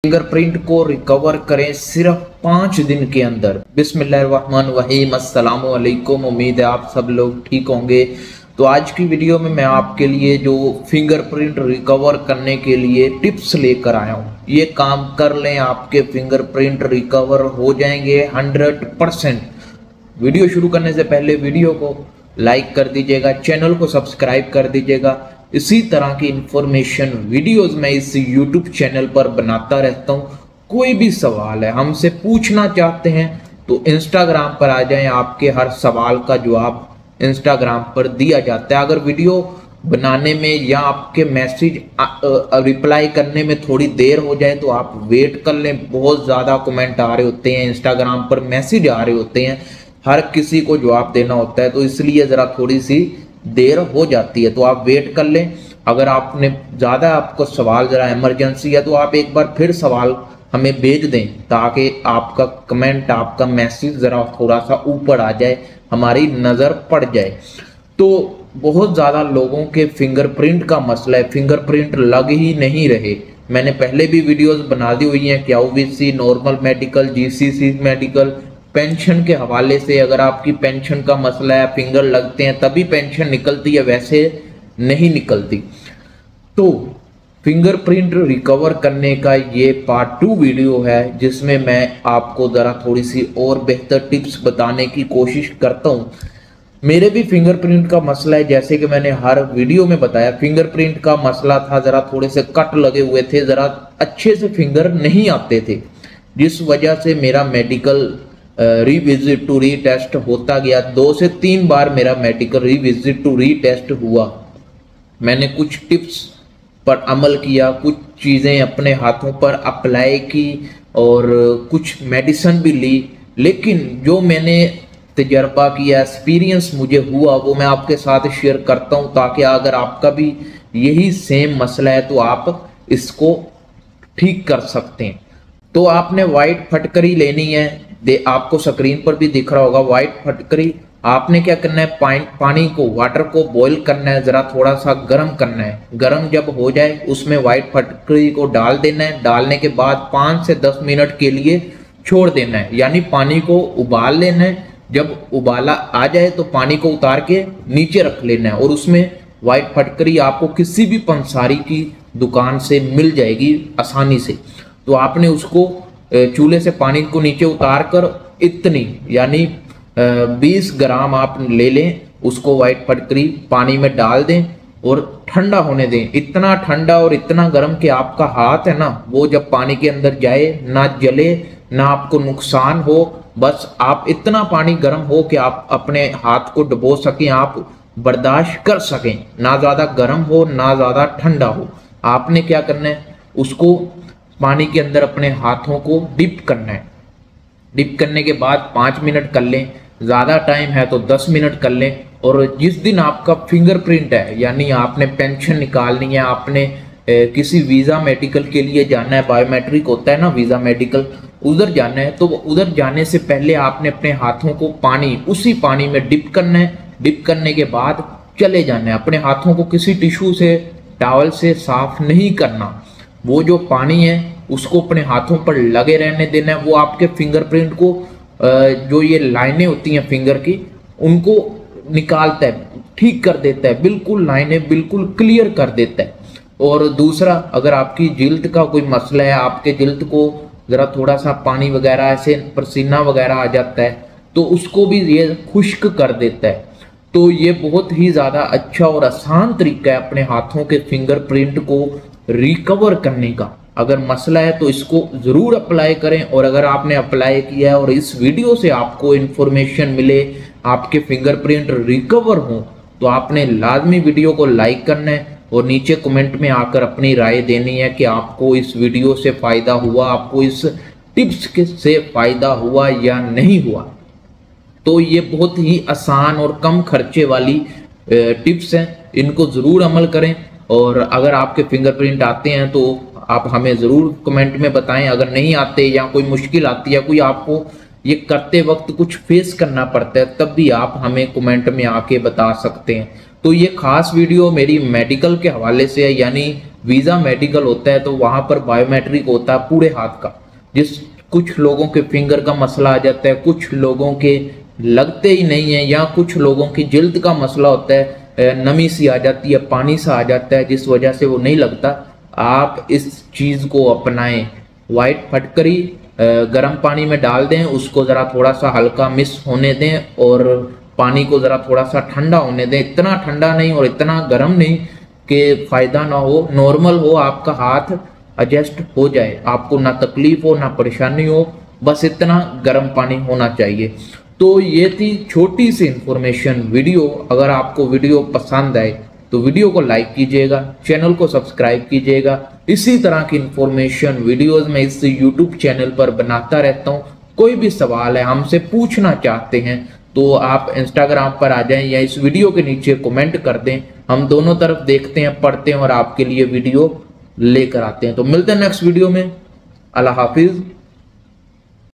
Fingerprint को recover करें सिर्फ 5 दिन के अंदर। बिस्मिल्लाहिर्रहमानिर्रहीम, अस्सलाम वालेकुम। उम्मीद है आप सब लोग ठीक होंगे। तो आज की वीडियो में मैं आपके लिए जो फिंगरप्रिंट रिकवर करने के लिए टिप्स लेकर आया हूँ, ये काम कर लें, आपके फिंगरप्रिंट रिकवर हो जाएंगे 100%। वीडियो शुरू करने से पहले वीडियो को लाइक कर दीजिएगा, चैनल को सब्सक्राइब कर दीजिएगा। इसी तरह की इंफॉर्मेशन वीडियोस मैं इस यूट्यूब चैनल पर बनाता रहता हूँ। कोई भी सवाल है हमसे पूछना चाहते हैं तो इंस्टाग्राम पर आ जाएं, आपके हर सवाल का जवाब इंस्टाग्राम पर दिया जाता है। अगर वीडियो बनाने में या आपके मैसेज रिप्लाई करने में थोड़ी देर हो जाए तो आप वेट कर लें। बहुत ज़्यादा कमेंट आ रहे होते हैं, इंस्टाग्राम पर मैसेज आ रहे होते हैं, हर किसी को जवाब देना होता है, तो इसलिए ज़रा थोड़ी सी देर हो जाती है, तो आप वेट कर लें। अगर आपने ज़्यादा आपको सवाल ज़रा इमरजेंसी है तो आप एक बार फिर सवाल हमें भेज दें, ताकि आपका कमेंट, आपका मैसेज ज़रा थोड़ा सा ऊपर आ जाए, हमारी नज़र पड़ जाए। तो बहुत ज़्यादा लोगों के फिंगरप्रिंट का मसला है, फिंगरप्रिंट लग ही नहीं रहे। मैंने पहले भी वीडियोस बना दी हुई हैं, QVC, normal medical, GCC medical, pension के हवाले से। अगर आपकी पेंशन का मसला है, फिंगर लगते हैं तभी पेंशन निकलती है, वैसे नहीं निकलती। तो फिंगरप्रिंट रिकवर करने का ये पार्ट 2 वीडियो है, जिसमें मैं आपको ज़रा थोड़ी सी और बेहतर टिप्स बताने की कोशिश करता हूँ। मेरे भी फिंगरप्रिंट का मसला है, जैसे कि मैंने हर वीडियो में बताया, फिंगरप्रिंट का मसला था, ज़रा थोड़े से कट लगे हुए थे, ज़रा अच्छे से फिंगर नहीं आते थे, जिस वजह से मेरा मेडिकल रिविजिट टू रीटेस्ट होता गया। 2 से 3 बार मेरा मेडिकल रिविजिट टू रीटेस्ट हुआ। मैंने कुछ टिप्स पर अमल किया, कुछ चीज़ें अपने हाथों पर अप्लाई की और कुछ मेडिसिन भी ली, लेकिन जो मैंने तजर्बा किया, एक्सपीरियंस मुझे हुआ, वो मैं आपके साथ शेयर करता हूँ, ताकि अगर आपका भी यही सेम मसला है तो आप इसको ठीक कर सकते हैं। तो आपने वाइट फटकरी लेनी है, आपको स्क्रीन पर भी दिख रहा होगा वाइट फटकरी। आपने क्या करना है, पानी को, वाटर को बॉईल करना है, जरा थोड़ा सा गर्म करना है। गर्म जब हो जाए उसमें वाइट फटकरी को डाल देना है। डालने के बाद 5 से 10 मिनट के लिए छोड़ देना है, यानी पानी को उबाल लेना है। जब उबाला आ जाए तो पानी को उतार के नीचे रख लेना है, और उसमें वाइट फटकरी आपको किसी भी पंसारी की दुकान से मिल जाएगी आसानी से। तो आपने उसको चूल्हे से पानी को नीचे उतार कर इतनी, यानी 20 ग्राम आप ले लें, उसको वाइट फटकरी पानी में डाल दें और ठंडा होने दें। इतना ठंडा और इतना गर्म कि आपका हाथ है ना, वो जब पानी के अंदर जाए ना जले, ना आपको नुकसान हो। बस आप इतना पानी गर्म हो कि आप अपने हाथ को डुबो सकें, आप बर्दाश्त कर सकें, ना ज़्यादा गर्म हो ना ज़्यादा ठंडा हो। आपने क्या करना है, उसको पानी के अंदर अपने हाथों को डिप करना है। डिप करने के बाद 5 मिनट कर लें, ज़्यादा टाइम है तो 10 मिनट कर लें। और जिस दिन आपका फिंगरप्रिंट है, यानी आपने पेंशन निकालनी है, आपने किसी वीज़ा मेडिकल के लिए जाना है, बायोमेट्रिक होता है ना वीज़ा मेडिकल, उधर जाना है, तो उधर जाने से पहले आपने अपने हाथों को उसी पानी में डिप करना है। डिप करने के बाद चले जाना है। अपने हाथों को किसी टिश्यू से, टॉवल से साफ नहीं करना। वो जो पानी है उसको अपने हाथों पर लगे रहने देना है। वो आपके फिंगरप्रिंट को, जो ये लाइनें होती हैं फिंगर की, उनको निकालता है, ठीक कर देता है, बिल्कुल लाइनें बिल्कुल क्लियर कर देता है। और दूसरा, अगर आपकी जिल्द का कोई मसला है, आपके जिल्द को ज़रा थोड़ा सा पानी वगैरह, ऐसे पसीना वगैरह आ जाता है, तो उसको भी ये खुश्क कर देता है। तो ये बहुत ही ज़्यादा अच्छा और आसान तरीका है अपने हाथों के फिंगरप्रिंट को रिकवर करने का। अगर मसला है तो इसको ज़रूर अप्लाई करें। और अगर आपने अप्लाई किया है और इस वीडियो से आपको इन्फॉर्मेशन मिले, आपके फिंगरप्रिंट रिकवर हो, तो आपने लाजमी वीडियो को लाइक करना है और नीचे कमेंट में आकर अपनी राय देनी है कि आपको इस वीडियो से फ़ायदा हुआ, आपको इस टिप्स से फ़ायदा हुआ या नहीं हुआ। तो ये बहुत ही आसान और कम खर्चे वाली टिप्स हैं, इनको ज़रूर अमल करें। और अगर आपके फिंगरप्रिंट आते हैं तो आप हमें ज़रूर कमेंट में बताएं। अगर नहीं आते या कोई मुश्किल आती है, कोई आपको ये करते वक्त कुछ फेस करना पड़ता है, तब भी आप हमें कमेंट में आके बता सकते हैं। तो ये खास वीडियो मेरी मेडिकल के हवाले से है, यानी वीज़ा मेडिकल होता है तो वहाँ पर बायोमेट्रिक होता है पूरे हाथ का, कुछ लोगों के फिंगर का मसला आ जाता है, कुछ लोगों के लगते ही नहीं है, या कुछ लोगों की जिल्द का मसला होता है, नमी सी आ जाती है, पानी सा आ जाता है, जिस वजह से वो नहीं लगता। आप इस चीज़ को अपनाएं। वाइट फटकरी गर्म पानी में डाल दें, उसको ज़रा थोड़ा सा हल्का मिक्स होने दें और पानी को ज़रा थोड़ा सा ठंडा होने दें, इतना ठंडा नहीं और इतना गर्म नहीं कि फ़ायदा ना हो, नॉर्मल हो, आपका हाथ एडजस्ट हो जाए, आपको ना तकलीफ हो ना परेशानी हो, बस इतना गर्म पानी होना चाहिए। तो ये थी छोटी सी इंफॉर्मेशन वीडियो। अगर आपको वीडियो पसंद आए तो वीडियो को लाइक कीजिएगा, चैनल को सब्सक्राइब कीजिएगा। इसी तरह की इंफॉर्मेशन वीडियोस मैं इस यूट्यूब चैनल पर बनाता रहता हूँ। कोई भी सवाल है, हमसे पूछना चाहते हैं तो आप इंस्टाग्राम पर आ जाएं या इस वीडियो के नीचे कमेंट कर दें, हम दोनों तरफ देखते हैं, पढ़ते हैं और आपके लिए वीडियो लेकर आते हैं। तो मिलते हैं नेक्स्ट वीडियो में। अल्लाह हाफिज।